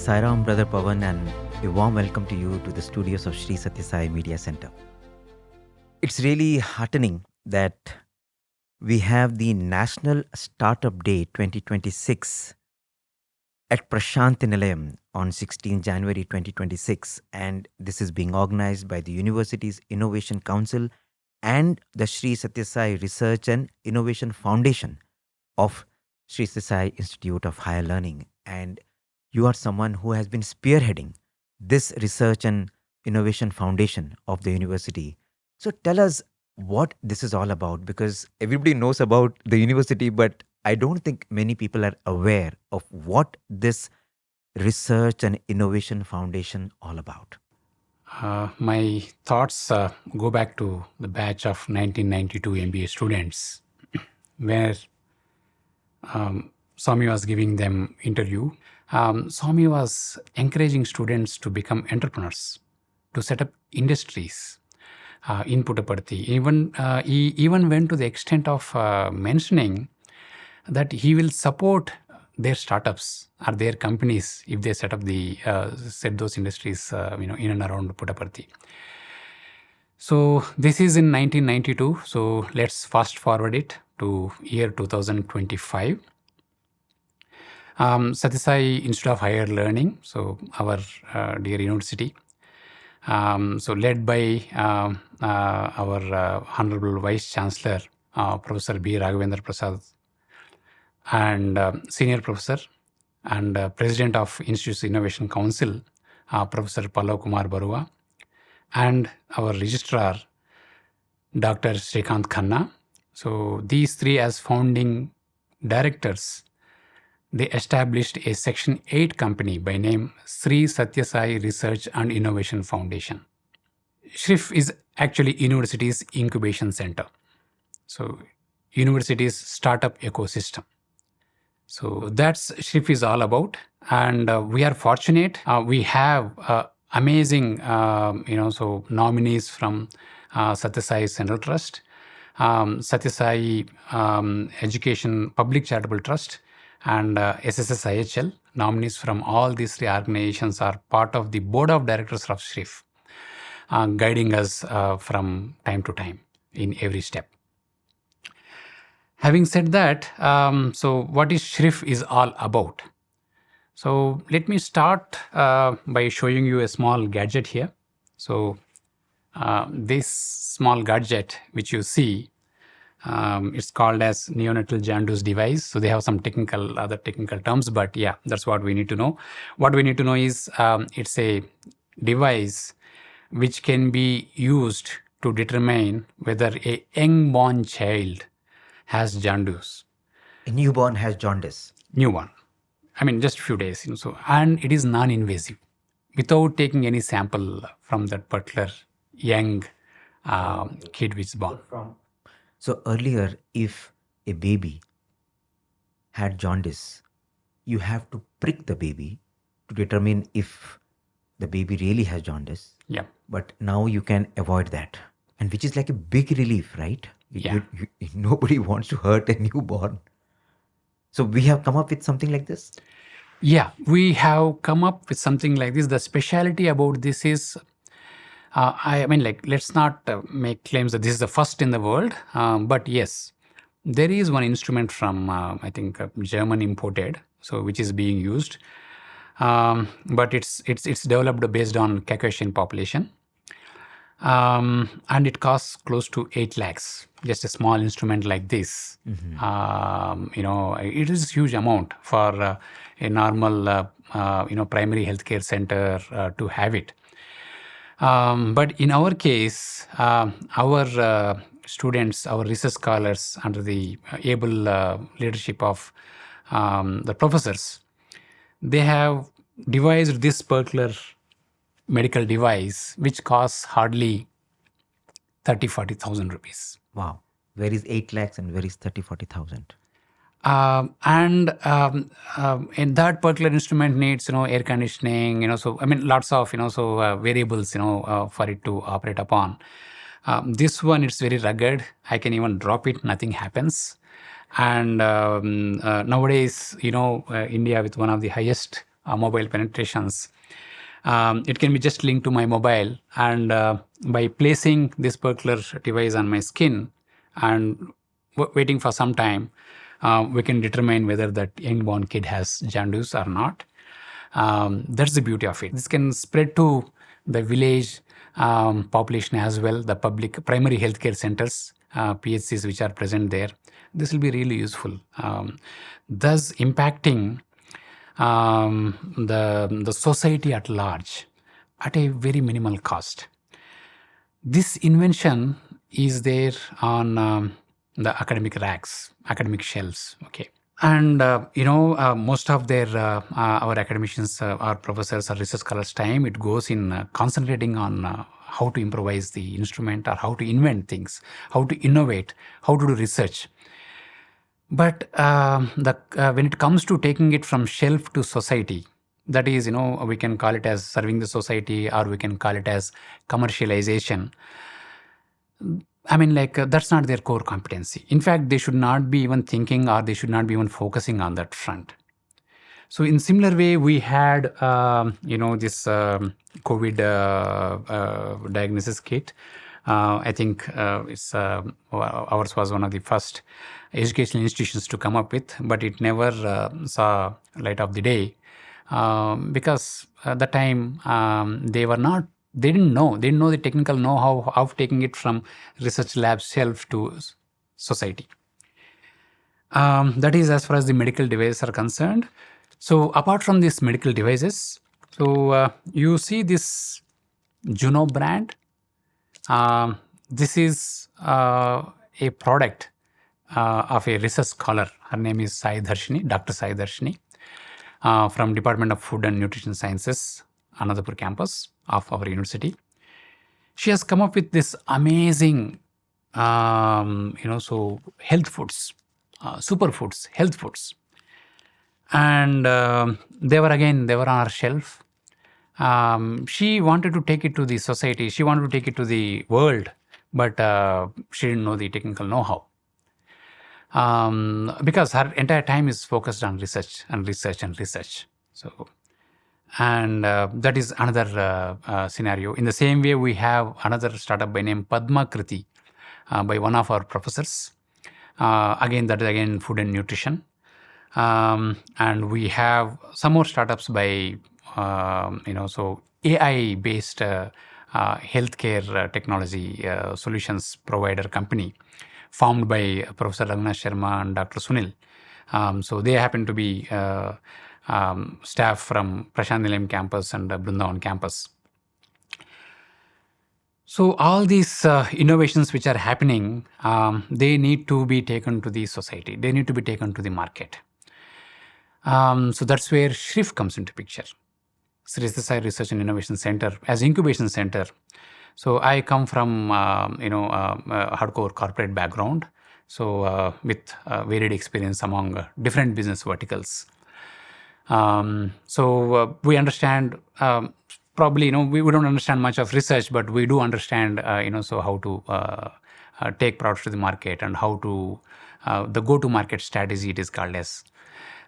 Sai Ram, Brother Pavan, and a warm welcome to you to the studios of Sri Sathya Sai Media Center. It's really heartening that we have the National Startup Day 2026 at Prasanthi Nilayam on 16 January 2026, and this is being organized by the University's Innovation Council and the Sri Sathya Sai Research and Innovation Foundation of Sri Sathya Sai Institute of Higher Learning. And you are someone who has been spearheading this research and innovation foundation of the university. So tell us what this is all about, because everybody knows about the university, but I don't think many people are aware of what this research and innovation foundation all about. My thoughts go back to the batch of 1992 MBA students, where Swami was giving them interview. Swami was encouraging students to become entrepreneurs, to set up industries in Puttaparthi. He even went to the extent of mentioning that he will support their startups or their companies if they set those industries in and around Puttaparthi. So this is in 1992. So let's fast forward it to year 2025. Sathya Sai Institute of Higher Learning, so our dear university, so led by our Honorable Vice Chancellor, Professor B. Raghavendra Prasad, and Senior Professor and President of Institute's Innovation Council, Professor Kumar Barua, and our Registrar, Dr. Srikanth Khanna. So these three as founding directors, they established a Section 8 company by name Sri Sathya Sai Research and Innovation Foundation. SHIF is actually university's incubation center. So university's startup ecosystem. So that's SHIF is all about. And we are fortunate. We have amazing, nominees from Sathya Sai Central Trust, Sathya Sai Education Public Charitable Trust, and SSSIHL. Nominees from all these three organizations are part of the board of directors of SHIF, guiding us from time to time in every step. Having said that, so what is SHIF is all about? So let me start by showing you a small gadget here. So this small gadget which you see, it's called as neonatal jaundice device. So they have some other technical terms, but yeah, that's what we need to know. What we need to know is it's a device which can be used to determine whether a young born child has jaundice. A newborn has jaundice. Newborn. I mean, just a few days. So, and it is non-invasive, without taking any sample from that particular young kid which is born. So earlier, if a baby had jaundice, you have to prick the baby to determine if the baby really has jaundice. Yeah. But now you can avoid that, and which is like a big relief, right? Yeah. Nobody wants to hurt a newborn. So we have come up with something like this? Yeah, we have come up with something like this. The speciality about this is, let's not make claims that this is the first in the world. But yes, there is one instrument from, German imported, so which is being used. But it's developed based on Caucasian population. And it costs close to 8 lakhs, just a small instrument like this. Mm-hmm. It is a huge amount for a normal, primary healthcare center to have it. But in our case, our students, our research scholars, under the able leadership of the professors, they have devised this particular medical device which costs hardly 30,000-40,000 rupees. Wow. Where is 8 lakhs and where is 30,000-40,000? And that particular instrument needs, air conditioning, lots of, variables, for it to operate upon. This one, it's very rugged. I can even drop it, nothing happens. And nowadays, India with one of the highest mobile penetrations. It can be just linked to my mobile, and by placing this particular device on my skin and waiting for some time, we can determine whether that young-born kid has jaundice or not. That's the beauty of it. This can spread to the village population as well, the public primary healthcare centers, PHCs which are present there. This will be really useful, thus impacting the society at large at a very minimal cost. This invention is there on the academic racks, academic shelves. Okay. And most of their our academicians, our professors, our research scholars' time, it goes in concentrating on how to improvise the instrument, or how to invent things, how to innovate, how to do research. But when it comes to taking it from shelf to society, that is, we can call it as serving the society, or we can call it as commercialization. I mean, that's not their core competency. In fact, they should not be even thinking, or they should not be even focusing on that front. So in similar way, we had, this COVID diagnosis kit. I think ours was one of the first educational institutions to come up with, but it never saw light of the day because at the time they didn't know the technical know-how of taking it from research lab shelf to society. That is as far as the medical devices are concerned. So apart from these medical devices, so you see this Juno brand. This is a product of a research scholar. Her name is Dr. Sai Darshini, from Department of Food and Nutrition Sciences, Anandapur campus of our university. She has come up with this amazing, so health foods, superfoods, health foods. And they were on our shelf. She wanted to take it to the society. She wanted to take it to the world, but she didn't know the technical know-how. Because her entire time is focused on research and research and research. So, and that is another scenario. In the same way, we have another startup by name Padma Kriti, by one of our professors. Again, that is food and nutrition. And we have some more startups by, so AI-based healthcare technology solutions provider company formed by Professor Raghunath Sharma and Dr. Sunil. So they happen to be staff from Prasanthi Nilayam campus and Brindavan campus. So all these innovations which are happening, they need to be taken to the society. They need to be taken to the market. So that's where SHIF comes into picture. SSSRIF Sai Research and Innovation Center as incubation center. So I come from hardcore corporate background, so with varied experience among different business verticals. So we understand, probably we don't understand much of research, but we do understand so how to take products to the market and how to the go-to-market strategy, it is called as.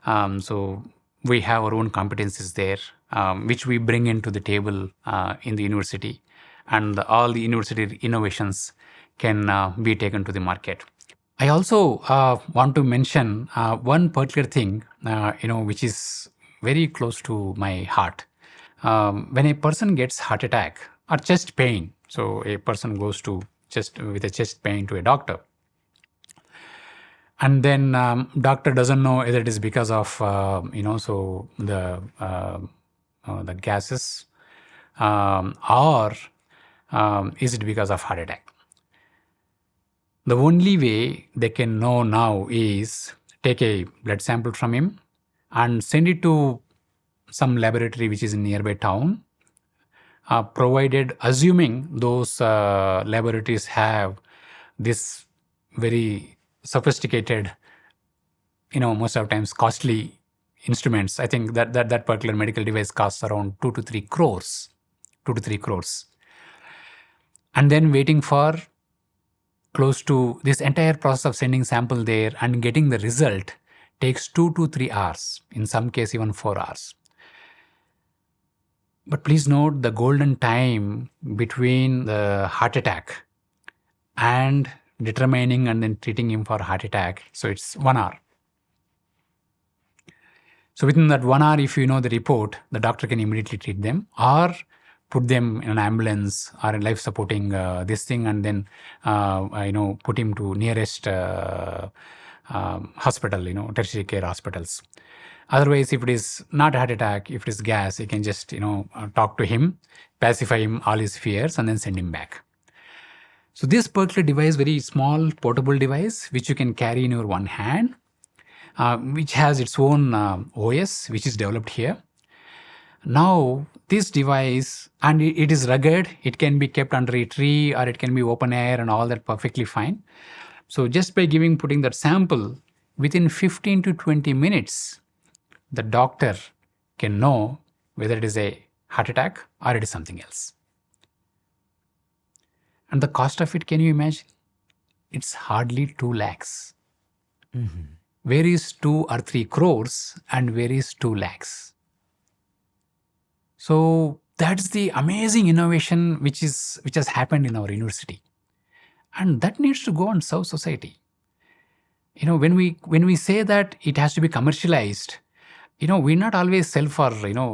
So we have our own competencies there, which we bring into the table in the university, and all the university innovations can be taken to the market. I also want to mention one particular thing, which is very close to my heart. When a person gets heart attack or chest pain, so a person goes to with a chest pain to a doctor, and then doctor doesn't know whether it is because of so the gases, or is it because of heart attack. The only way they can know now is take a blood sample from him and send it to some laboratory which is in nearby town, provided, assuming those laboratories have this very sophisticated, most of times costly instruments. I think that particular medical device costs around 2 to 3 crores. And then waiting for close to this entire process of sending sample there and getting the result takes 2 to 3 hours, in some case even 4 hours. But please note the golden time between the heart attack and determining and then treating him for heart attack. So it's 1 hour. So within that 1 hour, if you know the report, the doctor can immediately treat them or put them in an ambulance or in life supporting this thing, and then put him to nearest hospital, tertiary care hospitals. Otherwise, if it is not a heart attack, if it is gas, you can just talk to him, pacify him all his fears, and then send him back. So this particular device, very small portable device, which you can carry in your one hand, which has its own OS, which is developed here. Now, this device, and it is rugged, it can be kept under a tree or it can be open air and all that perfectly fine. So just by putting that sample, within 15 to 20 minutes, the doctor can know whether it is a heart attack or it is something else. And the cost of it, can you imagine? It's hardly 2 lakhs. Where is 2 or 3 crores and where is 2 lakhs? So that's the amazing innovation which has happened in our university. And that needs to go and serve society. When we say that it has to be commercialized, we not always sell for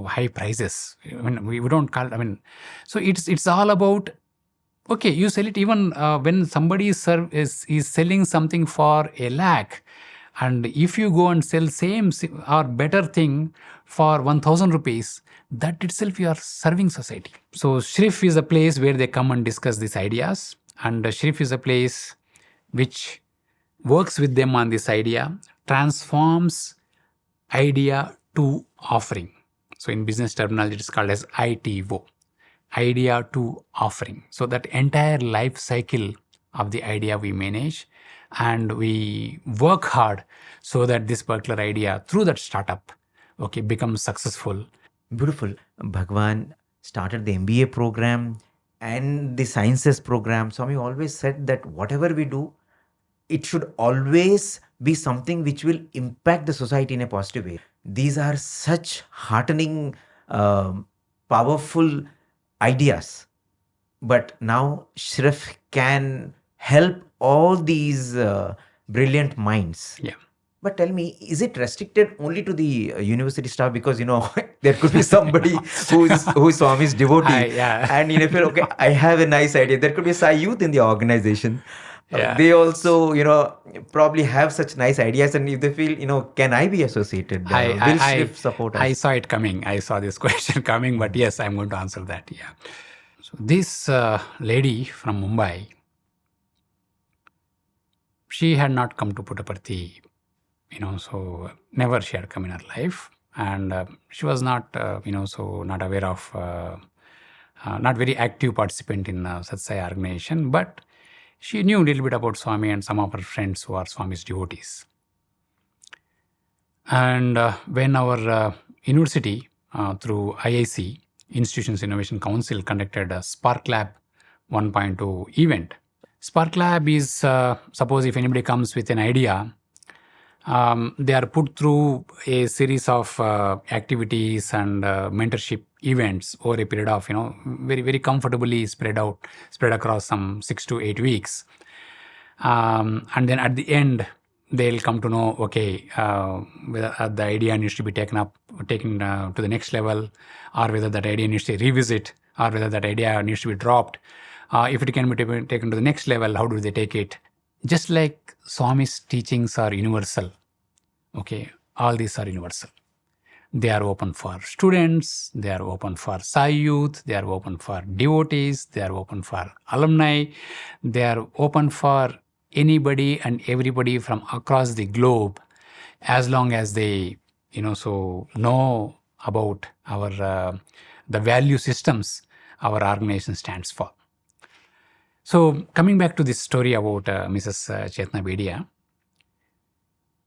high prices. We don't call it, so it's all about, okay, you sell it even when somebody is selling something for 1 lakh, and if you go and sell same or better thing for 1,000 rupees, that itself you are serving society. So SHIF is a place where they come and discuss these ideas, and SHIF is a place which works with them on this idea, transforms idea to offering. So in business terminology, it is called as ITO, idea to offering. So that entire life cycle of the idea we manage, and we work hard so that this particular idea through that startup, becomes successful. Beautiful. Bhagwan started the MBA program and the sciences program. Swami always said that whatever we do, it should always be something which will impact the society in a positive way. These are such heartening, powerful ideas. But now SHRIF can help all these brilliant minds. Yeah. But tell me, is it restricted only to the university staff? Because, there could be somebody who is Swami's devotee. Yeah. And, feel, okay, I have a nice idea. There could be Sai youth in the organization. Yeah. They also, probably have such nice ideas. And if they feel, can I be associated? Will SHRIF support us? I saw it coming. I saw this question coming, but yes, I'm going to answer that. Yeah. So this lady from Mumbai, she had not come to Puttaparthi, so never she had come in her life. And she was not, not aware of, not very active participant in Sathya Sai organization, but she knew a little bit about Swami and some of her friends who are Swami's devotees. And when our university, through IIC, Institutions Innovation Council, conducted a Spark Lab 1.2 event. Spark Lab is, suppose if anybody comes with an idea, they are put through a series of activities and mentorship events over a period of, very, very comfortably spread across some 6 to 8 weeks. And then at the end, they'll come to know, whether the idea needs to be taken to the next level, or whether that idea needs to revisit, or whether that idea needs to be dropped. If it can be taken to the next level, how do they take it? Just like Swami's teachings are universal, all these are universal. They are open for students, they are open for Sai youth, they are open for devotees, they are open for alumni, they are open for anybody and everybody from across the globe, as long as they, know about our the value systems our organization stands for. So coming back to this story about Mrs. Chetna Bedia,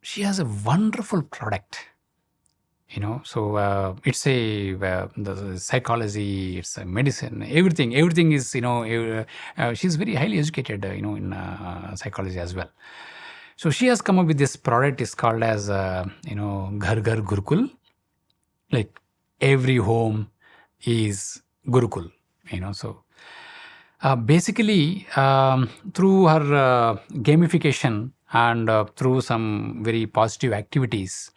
she has a wonderful product. So it's the psychology, it's a medicine, everything is, she's very highly educated, in psychology as well. So she has come up with this product, is called as, Ghar Ghar Gurukul, like every home is Gurukul. So basically, through her gamification and through some very positive activities,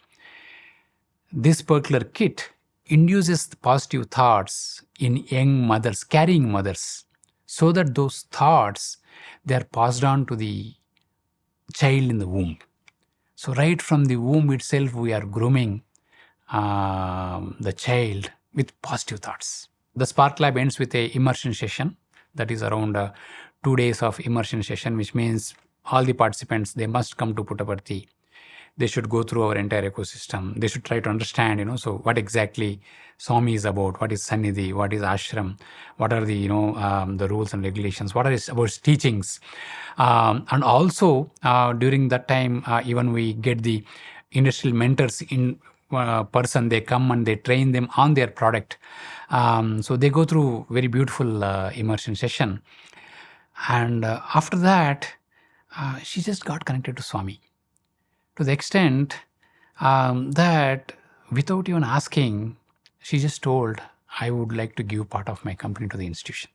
this particular kit induces the positive thoughts in young mothers, carrying mothers, so that those thoughts, they are passed on to the child in the womb. So right from the womb itself, we are grooming the child with positive thoughts. The Spark Lab ends with a immersion session, that is around 2 days of immersion session, which means all the participants, they must come to Puttaparthi. They should go through our entire ecosystem. They should try to understand, so what exactly Swami is about, what is Sannidhi, what is ashram, what are the, the rules and regulations, what are his, about his teachings. And also during that time, even we get the industrial mentors in person. They come and they train them on their product. So they go through very beautiful immersion session. And after that, she just got connected to Swami, to the extent that without even asking, she just told, I would like to give part of my company to the institution.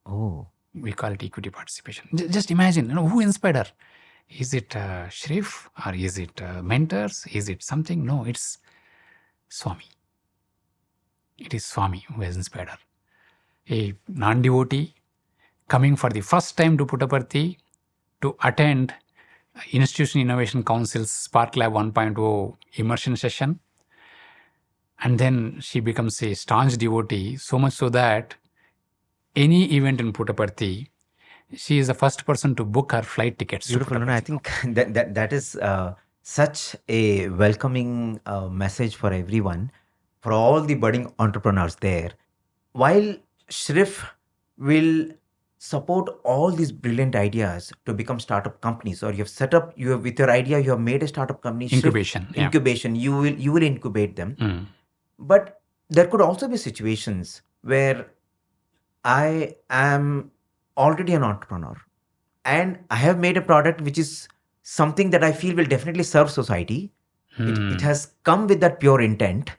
Oh. We call it equity participation. Just imagine, who inspired her? Is it SHIF or is it mentors? Is it something? No, it's Swami. It is Swami who has inspired her. A non-devotee coming for the first time to Puttaparthi to attend Institution Innovation Council's Spark Lab 1.0 immersion session. And then she becomes a staunch devotee, so much so that any event in Puttaparthi, she is the first person to book her flight tickets. Beautiful. No, I think that is such a welcoming message for everyone, for all the budding entrepreneurs there. While SHRIF will support all these brilliant ideas to become startup companies, or you have set up, with your idea, you have made a startup company. Incubation. SHRIF, incubation. You will incubate them. Mm. But there could also be situations where I am already an entrepreneur and I have made a product which is something that I feel will definitely serve society. It has come with that pure intent,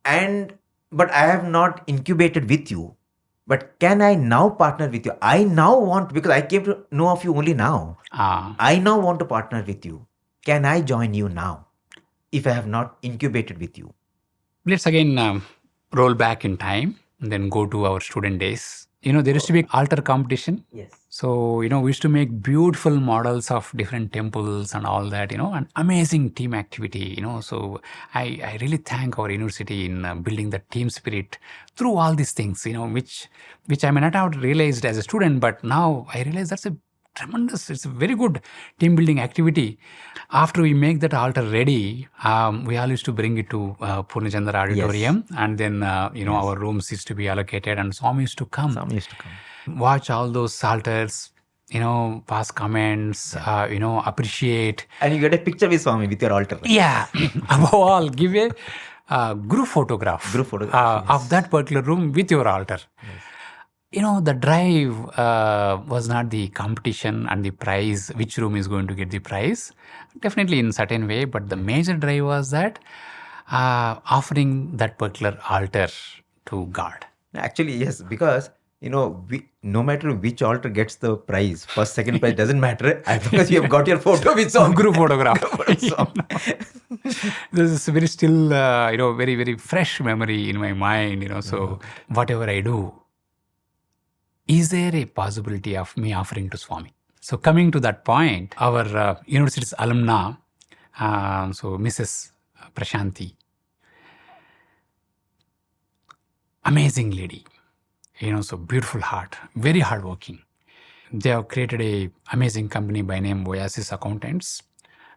but I have not incubated with you. But can I now partner with you? I now want, because I came to know of you only now. I now want to partner with you. Can I join you now if I have not incubated with you? Let's again roll back in time and then go to our student days. There used to be altar competition. Yes. So, we used to make beautiful models of different temples and all that, an amazing team activity, So I really thank our university in building the team spirit through all these things, which I may not have realized as a student, but now I realize that's it's a very good team building activity. After we make that altar ready, we all used to bring it to Purnachandra Auditorium. Yes. And then, yes. Our rooms used to be allocated and Swami used to come. Watch all those altars, pass comments, appreciate. And you get a picture with Swami with your altar. Yeah. Above all, give a group photograph, yes. of that particular room with your altar. Yes. The drive was not the competition and the prize, which room is going to get the prize. Definitely in certain way, but the major drive was that offering that particular altar to God. Actually, yes, because, no matter which altar gets the prize, first, second prize, doesn't matter, as long as you have got your photo with some group photograph. This is very still, very, very fresh memory in my mind, so whatever I do, is there a possibility of me offering to Swami? So coming to that point, our university's alumna, so Mrs. Prasanthi, amazing lady, so beautiful heart, very hardworking. They have created a amazing company by name Oasis Accountants.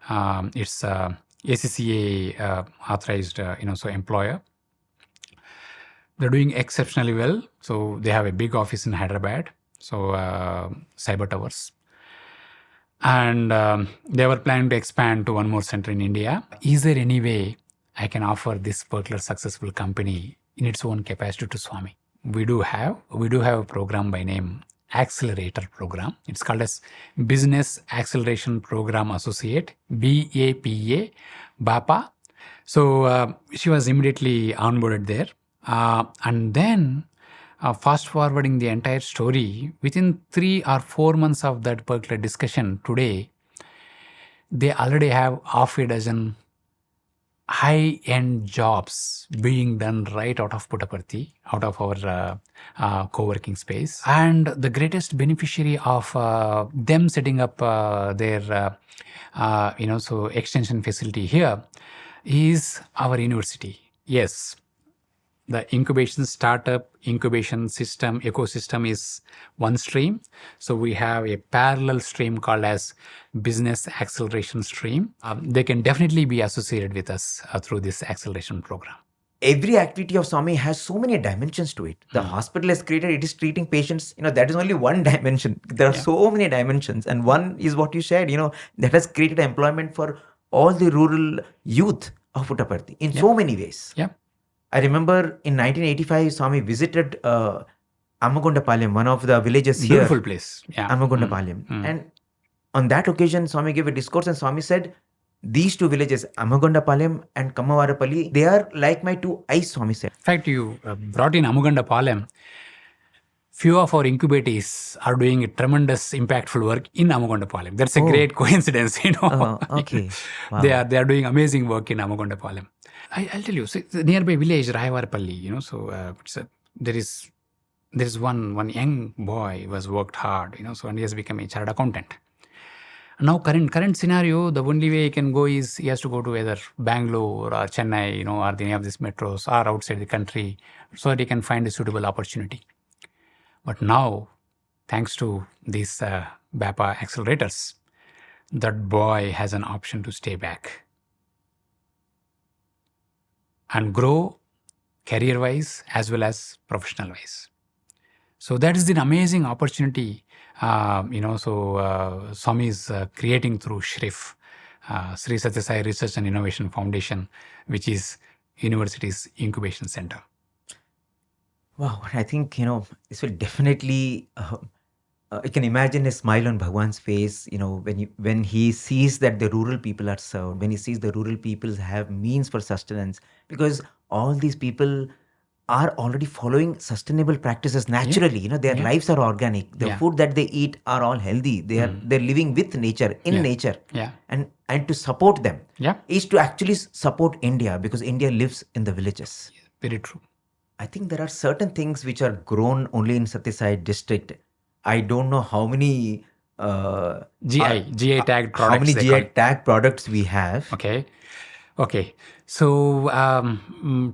It's ACCA authorized, so employer. They're doing exceptionally well. So they have a big office in Hyderabad, so Cyber Towers. And they were planning to expand to one more center in India. Is there any way I can offer this particular successful company in its own capacity to Swami? We do have a program by name Accelerator Program. It's called as Business Acceleration Program Associate, BAPA. So she was immediately onboarded there. And then fast forwarding the entire story, within 3 or 4 months of that particular discussion today, they already have half a dozen high-end jobs being done right out of Puttaparthi, out of our co-working space. And the greatest beneficiary of them setting up their so extension facility here is our university. Yes, the incubation startup incubation system ecosystem is one stream. So we have a parallel stream called as business acceleration stream. They can definitely be associated with us through this acceleration program. Every activity of Swami has so many dimensions to it. The hospital is created, it is treating patients. That is only one dimension. There are so many dimensions. And one is what you said, that has created employment for all the rural youth of Puttaparthi in so many ways. Yeah. I remember in 1985, Swami visited Amagondapalayam, one of the villages here. Beautiful place. Yeah. Amagondapalayam. And on that occasion, Swami gave a discourse and Swami said, these two villages, Amagondapalayam and Kamavarapalli, they are like my two eyes, Swami said. In fact, you brought in Amagondapalayam. Few of our incubators are doing a tremendous impactful work in Amagondapalayam. That's a great coincidence, Okay. Wow. They are doing amazing work in Amagondapalayam. I'll tell you, so the nearby village, Rayavarapalli, there is one young boy who has worked hard, and he has become a chartered accountant. Now, current scenario, the only way he can go is he has to go to either Bangalore or Chennai, or any of these metros or outside the country so that he can find a suitable opportunity. But now, thanks to these BAPA accelerators, that boy has an option to stay back and grow career-wise as well as professional-wise. So that is an amazing opportunity, Swami is creating through SHIF, Sri Sathya Sai Research and Innovation Foundation, which is university's incubation center. Wow, I think, this will definitely, I can imagine a smile on Bhagwan's face, when he sees that the rural people are served, when he sees the rural people have means for sustenance, because all these people are already following sustainable practices naturally. Their lives are organic. The food that they eat are all healthy. They're living with nature, in nature. Yeah. And to support them is to actually support India, because India lives in the villages. Very true. I think there are certain things which are grown only in Sathya Sai district. I don't know how many GI tagged products. How many GI tagged products we have? Okay. So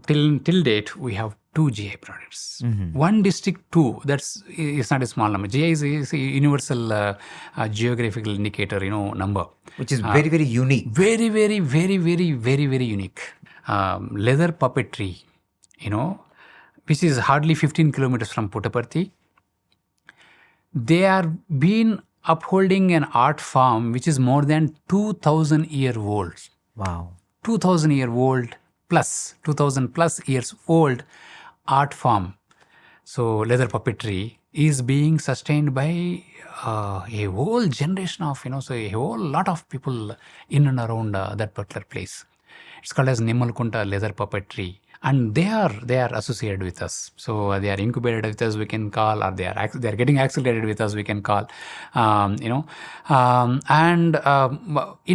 till date we have 2 GI products. One district 2. It's not a small number. GI is a universal geographical indicator, number, which is very, very unique. Very, very, very, very, very, very unique. Leather puppetry, which is hardly 15 kilometers from Puttaparthi. They are been upholding an art form which is more than 2,000 years old. Wow. 2,000 years old plus, 2,000 plus years old art form. So leather puppetry is being sustained by a whole generation of, so a whole lot of people in and around that particular place. It's called as Nimmalkunta leather puppetry. And they are associated with us. So they are incubated with us, we can call, or they are getting accelerated with us, we can call. And in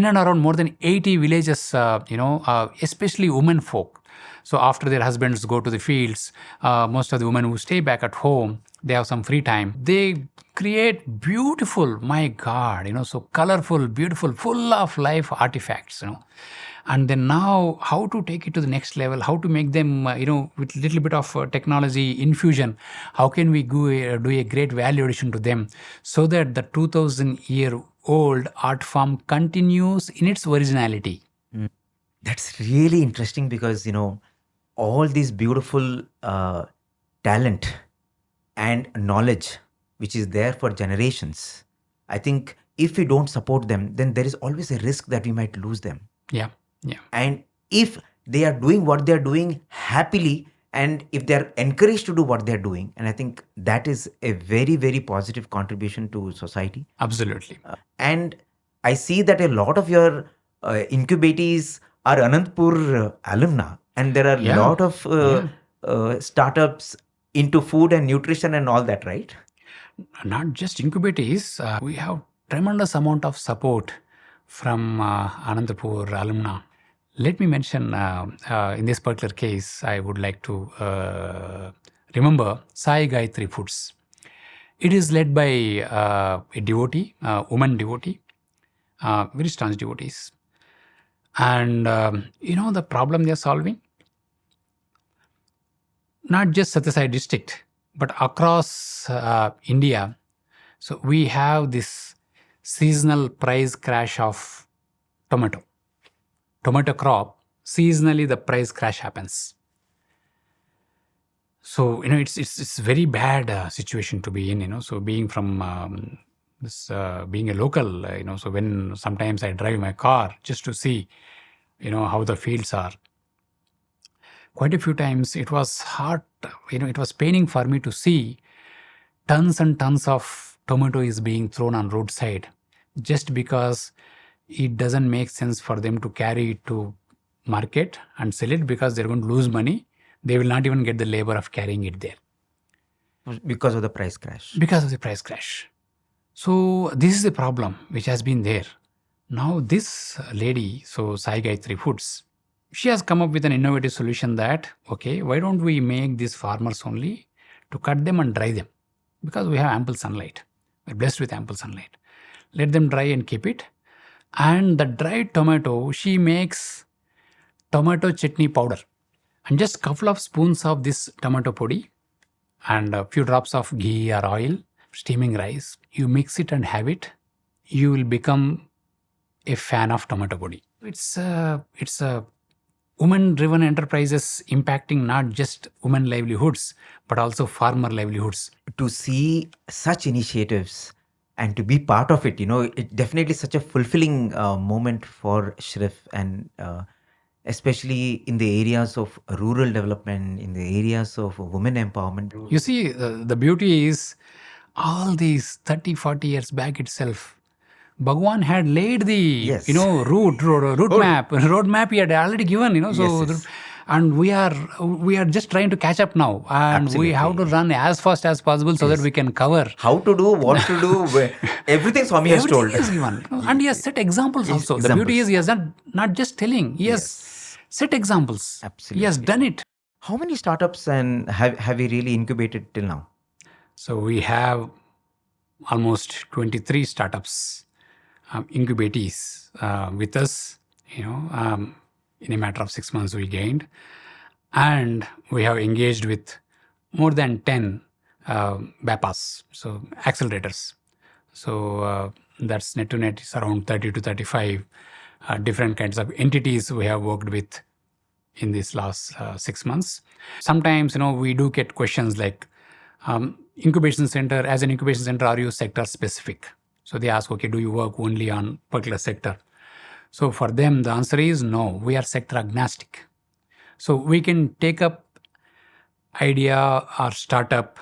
and around more than 80 villages, especially women folk. So after their husbands go to the fields, most of the women who stay back at home, they have some free time. They create beautiful, my God, so colorful, beautiful, full of life artifacts, And then now, how to take it to the next level, how to make them, with a little bit of technology infusion, how can we do a great value addition to them so that the 2,000-year-old art form continues in its originality? That's really interesting because, all this beautiful talent and knowledge, which is there for generations, I think if we don't support them, then there is always a risk that we might lose them. Yeah. And if they are doing what they are doing happily, and if they are encouraged to do what they are doing, and I think that is a very, very positive contribution to society. Absolutely. And I see that a lot of your incubatees are Anantpur alumni, and there are a lot of startups into food and nutrition and all that, right? Not just incubators, we have tremendous amount of support from Anandapur alumni. Let me mention in this particular case, I would like to remember Sai Gayatri Foods. It is led by a devotee, woman devotee, very staunch devotees. And the problem they are solving? Not just Sathya Sai district, but across India. So we have this seasonal price crash of tomato crop. Seasonally the price crash happens. So it's very bad situation to be in. So being from being a local, so when sometimes I drive my car just to see how the fields are, quite a few times it was hard, it was paining for me to see tons and tons of tomato is being thrown on roadside just because it doesn't make sense for them to carry it to market and sell it, because they're going to lose money. They will not even get the labor of carrying it there. Because of the price crash. Because of the price crash. So this is the problem which has been there. Now this lady, so Sai Gayatri Foods, she has come up with an innovative solution that, okay, why don't we make these farmers only to cut them and dry them? Because we have ample sunlight. We're blessed with ample sunlight. Let them dry and keep it. And the dried tomato, she makes tomato chutney powder. And just a couple of spoons of this tomato podi and a few drops of ghee or oil, steaming rice, you mix it and have it, you will become a fan of tomato podi. It's a women-driven enterprises impacting not just women livelihoods, but also farmer livelihoods. To see such initiatives and to be part of it, it definitely such a fulfilling moment for SHRIF, and especially in the areas of rural development, in the areas of women empowerment. You see, the beauty is all these 30, 40 years back itself, Bhagwan had laid the Yes. road map he had already given, so Yes. and we are just trying to catch up now, and we have to run as fast as possible so that we can cover How to do, what to do, everything Swami has told. everything is given. And he has set examples also. The beauty is he has not just telling, he has set examples. Absolutely. He has done it. How many startups and have we really incubated till now? So we have almost 23 startups, incubatees with us. In a matter of 6 months we gained, and we have engaged with more than 10 BAPAs, so accelerators. So that's net to net is around 30 to 35 different kinds of entities we have worked with in these last 6 months. Sometimes, we do get questions like, incubation center, as an incubation center, are you sector specific? So they ask, okay, do you work only on particular sector? So for them, the answer is no, we are sector agnostic. So we can take up idea or startup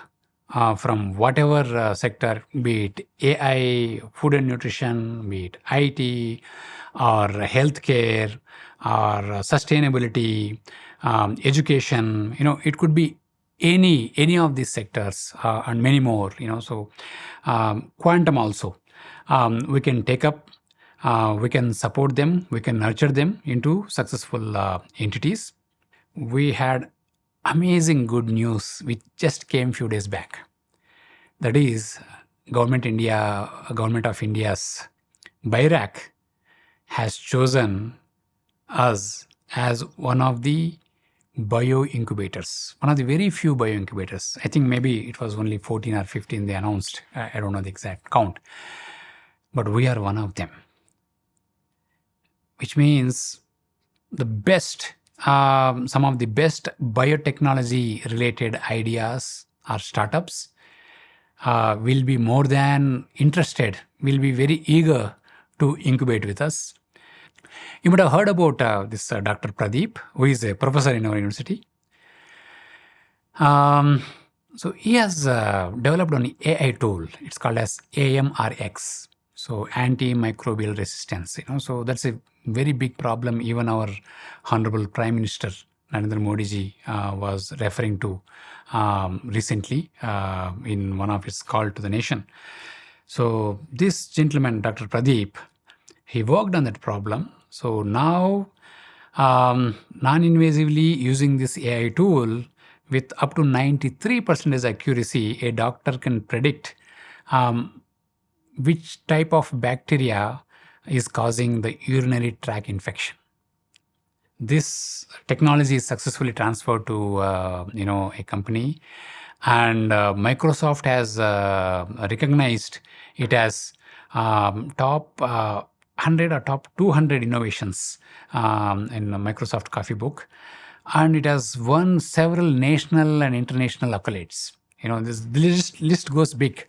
from whatever sector, be it AI, food and nutrition, be it IT, or healthcare, or sustainability, education. It could be any of these sectors and many more. So quantum also, we can take up. We can support them, we can nurture them into successful entities. We had amazing good news which just came few days back. That is, Government of India's BIRAC has chosen us as one of the bio incubators, one of the very few bio incubators. I think maybe it was only 14 or 15 they announced. I don't know the exact count. But we are one of them. Which means the best, some of the best biotechnology related ideas or startups will be more than interested, will be very eager to incubate with us. You might have heard about this Dr. Pradeep, who is a professor in our university. So he has developed an AI tool. It's called as AMRX. So antimicrobial resistance. So that's a very big problem. Even our Honorable Prime Minister Narendra Modi ji was referring to recently in one of his call to the nation. So this gentleman, Dr. Pradeep, he worked on that problem. So now, non-invasively using this AI tool with up to 93% accuracy, a doctor can predict which type of bacteria is causing the urinary tract infection. This technology is successfully transferred to a company, and Microsoft has recognized it as top 100 or top 200 innovations in the Microsoft Coffee Book, and it has won several national and international accolades. This list goes big.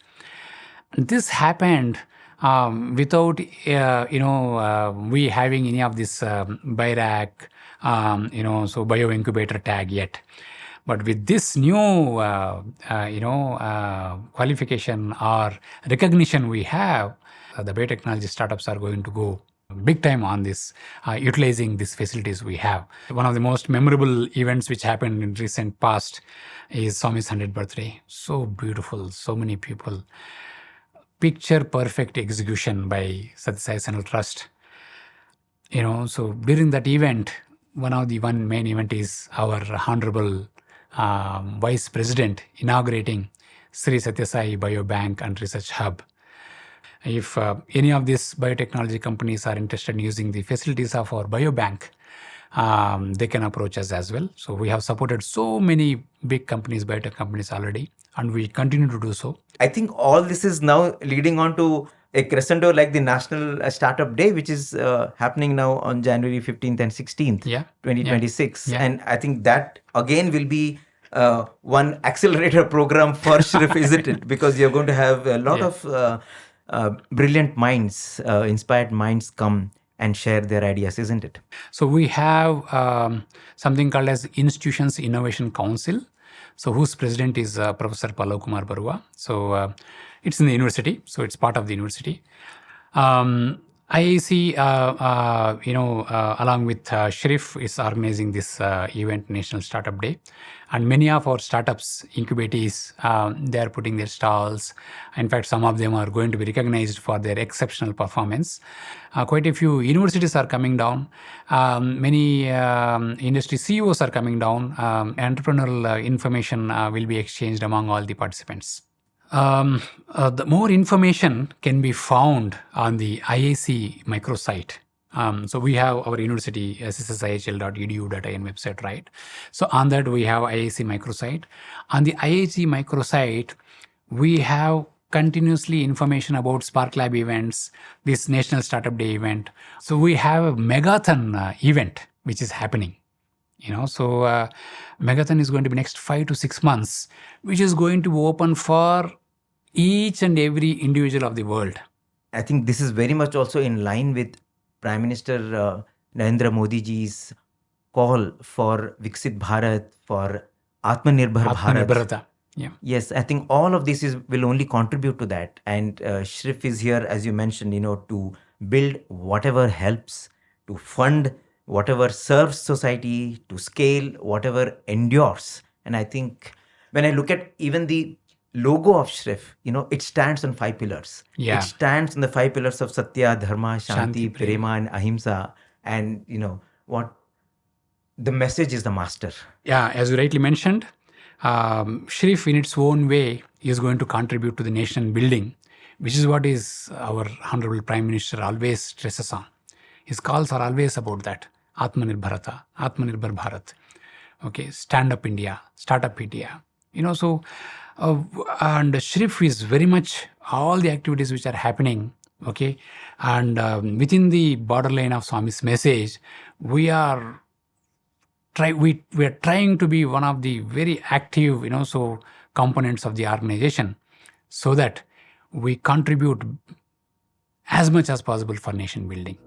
This happened without we having any of this BIRAC, so bio incubator tag yet. But with this new qualification or recognition we have, the biotechnology startups are going to go big time on this, utilizing these facilities we have. One of the most memorable events which happened in recent past is Swami's 100th birthday. So beautiful, so many people. Picture perfect execution by Sathya Sai Central Trust. So during that event, one main event is our honorable Vice President inaugurating Sri Sathya Sai Biobank and Research Hub. If any of these biotechnology companies are interested in using the facilities of our biobank, they can approach us as well. So we have supported so many big companies, biotech companies already, and we continue to do so. I think all this is now leading on to a crescendo like the National Startup Day, which is happening now on January 15th and 16th, 2026. Yeah. And I think that again will be one accelerator program for SHRIF, isn't it? Because you're going to have a lot of brilliant minds, inspired minds come and share their ideas, isn't it? So we have something called as Institutions Innovation Council, so whose president is Professor Kumar Barua. So it's in the university, so it's part of the university. IAC, along with SHRIF, is organizing this event, National Startup Day. And many of our startups, incubatees, they are putting their stalls. In fact, some of them are going to be recognized for their exceptional performance. Quite a few universities are coming down. Many industry CEOs are coming down. Entrepreneurial information will be exchanged among all the participants. The more information can be found on the IAC microsite. So we have our university SSSIHL.edu.in website, right? So on that we have IAC microsite. On the IAC microsite, we have continuously information about Spark Lab events, this National Startup Day event. So we have a megathon event which is happening. So megathon is going to be next 5 to 6 months, which is going to be open for each and every individual of the world. I think this is very much also in line with Prime Minister Narendra Modi ji's call for Viksit Bharat, for Atmanirbhar Bharat. Yeah. Yes, I think all of this will only contribute to that. And SHRIF is here, as you mentioned, to build whatever helps, to fund whatever serves society, to scale whatever endures. And I think when I look at even the logo of SHRIF, it stands on 5 pillars. Yeah. It stands on the 5 pillars of Satya, Dharma, Shanti, Prema, and Ahimsa. And what the message is the master. Yeah, as you rightly mentioned, SHRIF in its own way is going to contribute to the nation building, which is what is our Honorable Prime Minister always stresses on. His calls are always about that. Atmanirbharata, Atmanirbhar Bharat. Okay, stand up India, start up India. So and SHRIF is very much all the activities which are happening. Okay, and within the borderline of Swami's message, we are trying to be one of the very active, components of the organization, so that we contribute as much as possible for nation building.